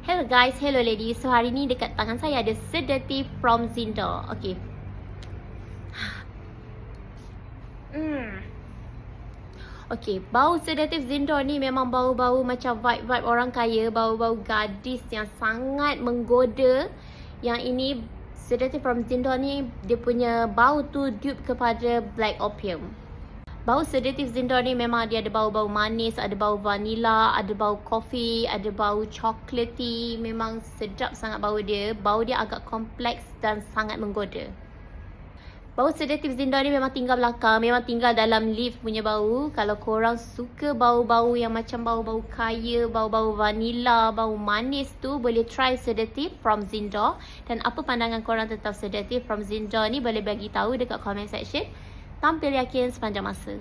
Hello guys, hello ladies. So hari ni dekat tangan saya ada sedative from Zindor. Okay. Okay, bau sedative Zindor ni memang bau-bau macam vibe-vibe orang kaya, bau-bau gadis yang sangat menggoda. Yang ini sedative from Zindor ni dia punya bau tu dupe kepada black opium. Bau sedative Zindor ni memang dia ada bau-bau manis, ada bau vanila, ada bau kopi, ada bau chocolatey. Memang sedap sangat bau dia. Bau dia agak kompleks dan sangat menggoda. Bau sedative Zindor ni memang tinggal belakang, memang tinggal dalam lift punya bau. Kalau korang suka bau-bau yang macam bau-bau kaya, bau-bau vanila, bau manis tu, boleh try sedative from Zindor. Dan apa pandangan korang tentang sedative from Zindor ni boleh bagi tahu dekat comment section. Tampil yakin sepanjang masa.